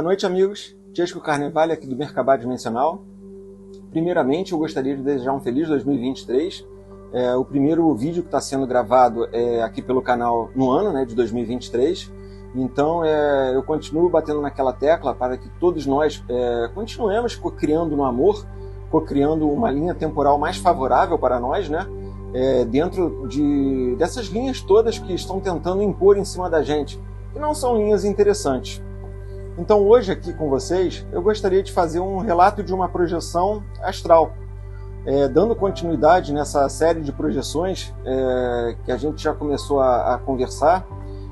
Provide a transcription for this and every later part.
Boa noite, amigos. Chesco Carnevale aqui do Mercabá Dimensional. Primeiramente, eu gostaria de desejar um feliz 2023. O primeiro vídeo que está sendo gravado aqui pelo canal no ano de 2023. Então, eu continuo batendo naquela tecla para que todos nós continuemos co-criando no amor, co-criando uma linha temporal mais favorável para nós, dentro dessas linhas todas que estão tentando impor em cima da gente, que não são linhas interessantes. Então hoje aqui com vocês, eu gostaria de fazer um relato de uma projeção astral, dando continuidade nessa série de projeções que a gente já começou a conversar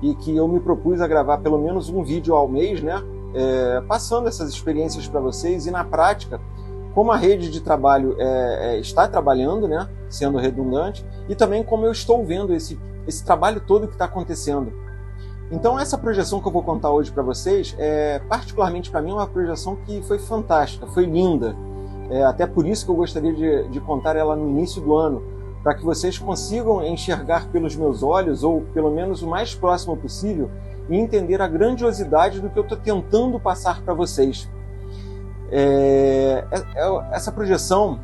e que eu me propus a gravar pelo menos um vídeo ao mês, passando essas experiências para vocês e na prática, como a rede de trabalho está trabalhando, sendo redundante, e também como eu estou vendo esse trabalho todo que está acontecendo. Então essa projeção que eu vou contar hoje para vocês, particularmente para mim, é uma projeção que foi fantástica, foi linda. Até por isso que eu gostaria de contar ela no início do ano, para que vocês consigam enxergar pelos meus olhos, ou pelo menos o mais próximo possível, e entender a grandiosidade do que eu estou tentando passar para vocês. Essa projeção,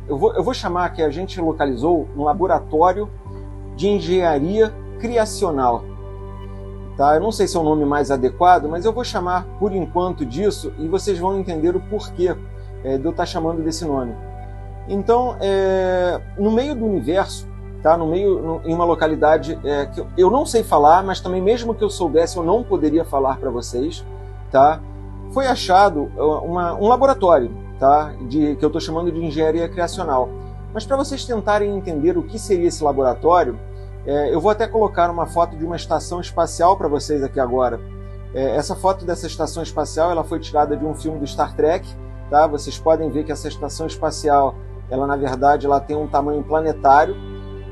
eu vou chamar, que a gente localizou um laboratório de engenharia criacional. Eu não sei se é o nome mais adequado, mas eu vou chamar por enquanto disso e vocês vão entender o porquê de eu estar chamando desse nome. Então, no meio do universo, em uma localidade que eu não sei falar, mas também mesmo que eu soubesse, eu não poderia falar para vocês, foi achado um laboratório, que eu estou chamando de engenharia criacional. Mas para vocês tentarem entender o que seria esse laboratório, eu vou até colocar uma foto de uma estação espacial para vocês aqui agora. Essa foto dessa estação espacial ela foi tirada de um filme do Star Trek. Vocês podem ver que essa estação espacial, na verdade, ela tem um tamanho planetário,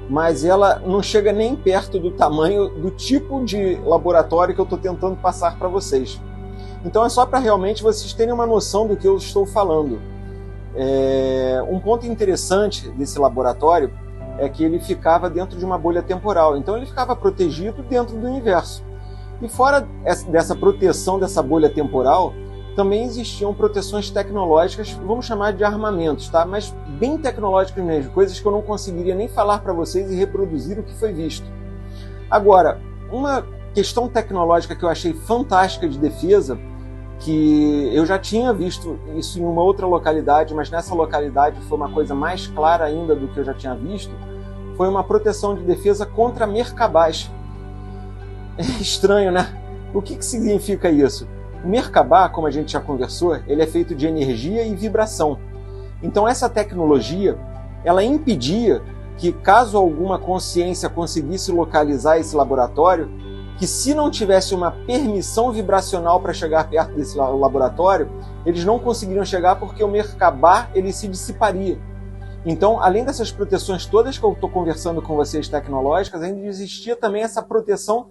mas ela não chega nem perto do tamanho do tipo de laboratório que eu estou tentando passar para vocês. Então é só para realmente vocês terem uma noção do que eu estou falando. Um ponto interessante desse laboratório é que ele ficava dentro de uma bolha temporal, então ele ficava protegido dentro do universo. E fora dessa proteção dessa bolha temporal, também existiam proteções tecnológicas, vamos chamar de armamentos, mas bem tecnológicas mesmo, coisas que eu não conseguiria nem falar para vocês e reproduzir o que foi visto. Agora, uma questão tecnológica que eu achei fantástica de defesa, que eu já tinha visto isso em uma outra localidade, mas nessa localidade foi uma coisa mais clara ainda do que eu já tinha visto, foi uma proteção de defesa contra Merkabás. É estranho, né? O que significa isso? O Merkabá, como a gente já conversou, ele é feito de energia e vibração. Então essa tecnologia, ela impedia que, caso alguma consciência conseguisse localizar esse laboratório, que se não tivesse uma permissão vibracional para chegar perto desse laboratório, eles não conseguiriam chegar porque o Merkabá ele se dissiparia. Então, além dessas proteções todas que eu estou conversando com vocês tecnológicas, ainda existia também essa proteção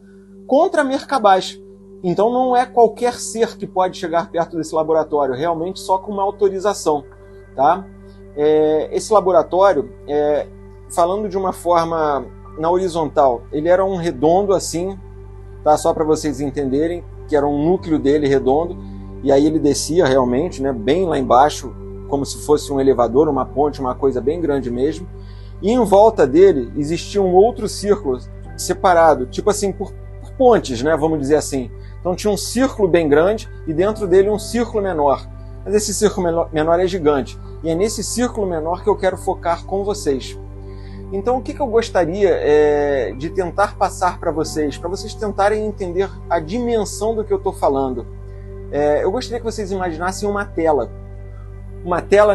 contra Merkabás. Então não é qualquer ser que pode chegar perto desse laboratório, realmente só com uma autorização. Esse laboratório, falando de uma forma na horizontal, ele era um redondo assim, só para vocês entenderem, que era um núcleo dele redondo, e aí ele descia realmente, bem lá embaixo, como se fosse um elevador, uma ponte, uma coisa bem grande mesmo, e em volta dele existia um outro círculo separado, tipo assim, por pontes, vamos dizer assim. Então tinha um círculo bem grande e dentro dele um círculo menor, mas esse círculo menor é gigante, e é nesse círculo menor que eu quero focar com vocês. Então, o que eu gostaria de tentar passar para vocês tentarem entender a dimensão do que eu estou falando. Eu gostaria que vocês imaginassem uma tela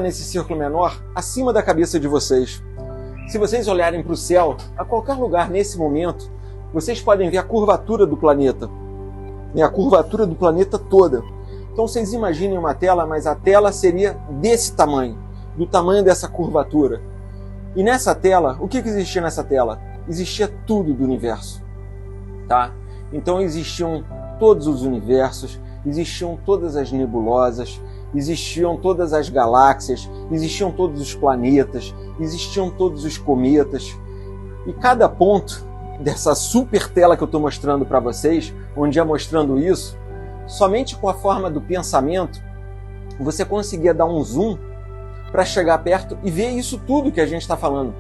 nesse círculo menor, acima da cabeça de vocês. Se vocês olharem para o céu, a qualquer lugar nesse momento, vocês podem ver a curvatura do planeta. A curvatura do planeta toda. Então, vocês imaginem uma tela, mas a tela seria desse tamanho, do tamanho dessa curvatura. E nessa tela, o que existia nessa tela? Existia tudo do universo. Então existiam todos os universos, existiam todas as nebulosas, existiam todas as galáxias, existiam todos os planetas, existiam todos os cometas. E cada ponto dessa super tela que eu estou mostrando para vocês, onde ia mostrando isso, somente com a forma do pensamento, você conseguia dar um zoom para chegar perto e ver isso tudo que a gente está falando.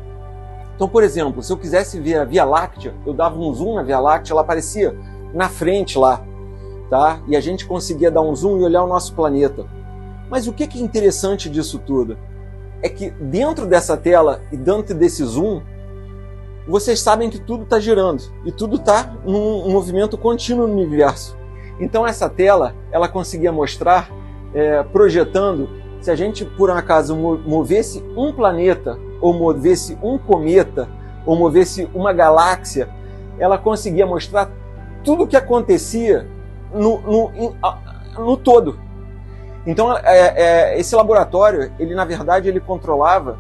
Então, por exemplo, se eu quisesse ver a Via Láctea, eu dava um zoom na Via Láctea, ela aparecia na frente lá, tá? E a gente conseguia dar um zoom e olhar o nosso planeta. Mas o que é interessante disso tudo? É que dentro dessa tela e dentro desse zoom, vocês sabem que tudo está girando e tudo está num movimento contínuo no universo. Então essa tela, ela conseguia mostrar, projetando, se a gente por um acaso movesse um planeta, ou movesse um cometa, ou movesse uma galáxia, ela conseguia mostrar tudo o que acontecia no todo. Então esse laboratório, ele na verdade ele controlava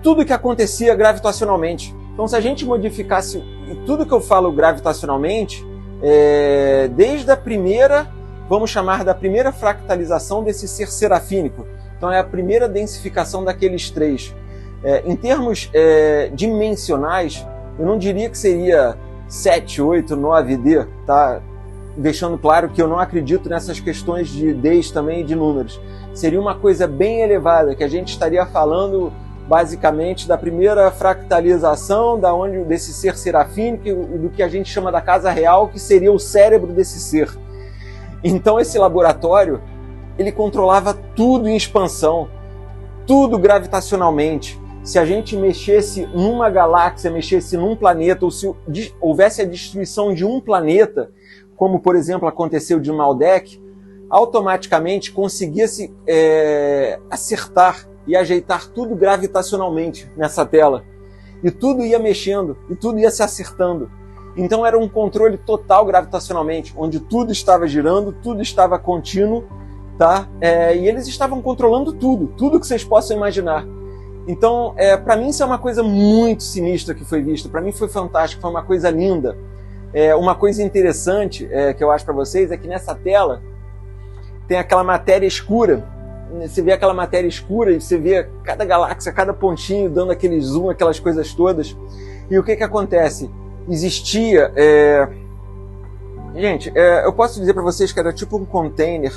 tudo o que acontecia gravitacionalmente. Então se a gente modificasse tudo que eu falo gravitacionalmente, desde a primeira, vamos chamar da primeira fractalização desse ser serafínico, então é a primeira densificação daqueles três. Em termos dimensionais, eu não diria que seria 7, 8, 9D, tá? Deixando claro que eu não acredito nessas questões de Ds também e de números. Seria uma coisa bem elevada, que a gente estaria falando basicamente da primeira fractalização desse ser serafínico, do que a gente chama da casa real, que seria o cérebro desse ser. Então esse laboratório, ele controlava tudo em expansão, tudo gravitacionalmente. Se a gente mexesse numa galáxia, mexesse num planeta, ou se houvesse a destruição de um planeta, como por exemplo aconteceu de Maldek, automaticamente conseguia-se acertar e ajeitar tudo gravitacionalmente nessa tela. E tudo ia mexendo, e tudo ia se acertando. Então era um controle total gravitacionalmente, onde tudo estava girando, tudo estava contínuo, tá? E eles estavam controlando tudo que vocês possam imaginar. Então, para mim isso é uma coisa muito sinistra que foi vista. Para mim foi fantástico, foi uma coisa linda. Uma coisa interessante que eu acho para vocês é que nessa tela tem aquela matéria escura. Você vê aquela matéria escura e você vê cada galáxia, cada pontinho dando aquele zoom, aquelas coisas todas. E o que acontece? Existia... Gente, eu posso dizer para vocês que era tipo um container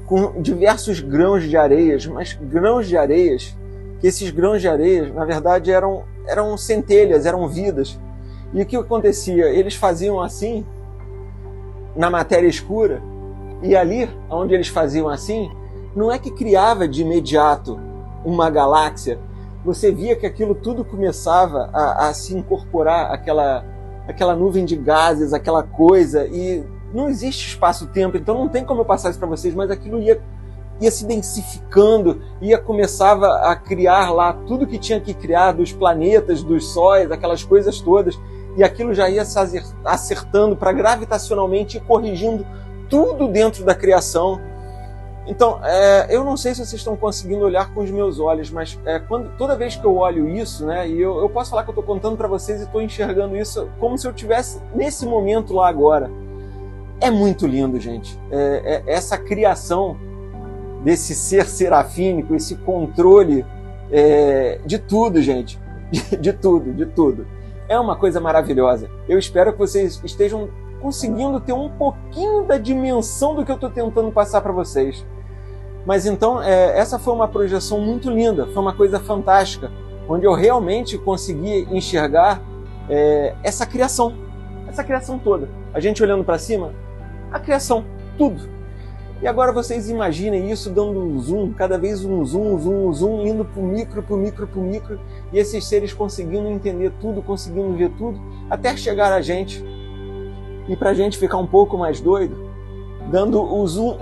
com diversos grãos de areias, mas grãos de areias, que esses grãos de areias, na verdade, eram centelhas, eram vidas. E o que acontecia? Eles faziam assim, na matéria escura, e ali, onde eles faziam assim, não é que criava de imediato uma galáxia. Você via que aquilo tudo começava a se incorporar, aquela nuvem de gases, aquela coisa, e não existe espaço-tempo, então não tem como eu passar isso para vocês, mas aquilo ia se densificando, começava a criar lá tudo que tinha que criar, dos planetas, dos sóis, aquelas coisas todas, e aquilo já ia se acertando para gravitacionalmente ir corrigindo tudo dentro da criação. Então, eu não sei se vocês estão conseguindo olhar com os meus olhos, mas toda vez que eu olho isso, né, e eu posso falar que eu estou contando para vocês e estou enxergando isso como se eu estivesse nesse momento lá agora. É muito lindo, gente. Essa criação desse ser serafínico, esse controle de tudo, gente. De tudo. É uma coisa maravilhosa. Eu espero que vocês estejam conseguindo ter um pouquinho da dimensão do que eu estou tentando passar para vocês. Mas então, essa foi uma projeção muito linda, foi uma coisa fantástica, onde eu realmente consegui enxergar essa criação toda. A gente olhando para cima, a criação, tudo. E agora vocês imaginem isso dando um zoom, cada vez um zoom, indo pro micro, e esses seres conseguindo entender tudo, conseguindo ver tudo, até chegar a gente. E pra gente ficar um pouco mais doido, dando o zoom,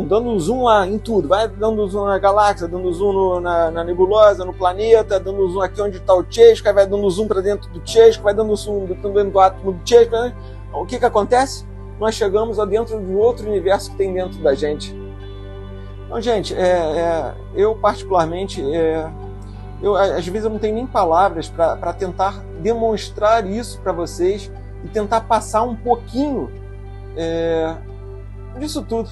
dando um zoom lá em tudo, vai dando zoom na galáxia, dando zoom na nebulosa, no planeta, dando zoom aqui onde está o Chesco, aí vai dando zoom para dentro do Chesco, vai dando zoom dentro do átomo do Chesco, né? O que acontece? Nós chegamos dentro de outro universo que tem dentro da gente. Então, gente, eu particularmente, às vezes eu não tenho nem palavras para tentar demonstrar isso para vocês e tentar passar um pouquinho disso tudo.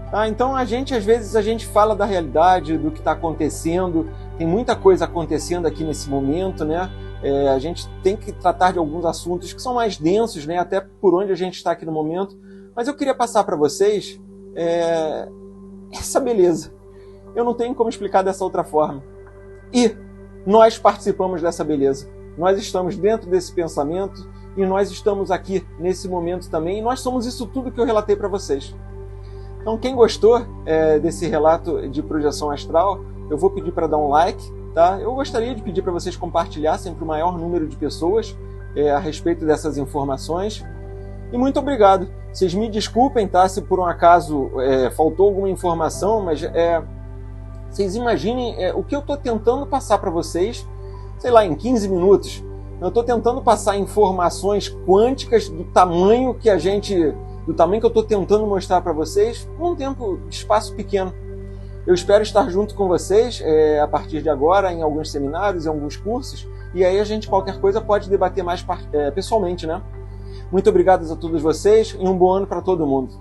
Tá? Então, às vezes a gente fala da realidade, do que está acontecendo, tem muita coisa acontecendo aqui nesse momento, né? A gente tem que tratar de alguns assuntos que são mais densos, né? Até por onde a gente está aqui no momento, Mas eu queria passar para vocês essa beleza. Eu não tenho como explicar dessa outra forma. E nós participamos dessa beleza. Nós estamos dentro desse pensamento e nós estamos aqui nesse momento também. E nós somos isso tudo que eu relatei para vocês. Então, quem gostou desse relato de projeção astral, eu vou pedir para dar um like, tá? Eu gostaria de pedir para vocês compartilhassem para o maior número de pessoas a respeito dessas informações. E muito obrigado. Vocês me desculpem, tá? Se por um acaso faltou alguma informação, mas vocês imaginem o que eu estou tentando passar para vocês, sei lá, em 15 minutos. Eu estou tentando passar informações quânticas do tamanho que eu estou tentando mostrar para vocês num tempo de espaço pequeno. Eu espero estar junto com vocês a partir de agora em alguns seminários, em alguns cursos, e aí a gente, qualquer coisa, pode debater mais pessoalmente, né? Muito obrigado a todos vocês e um bom ano para todo mundo.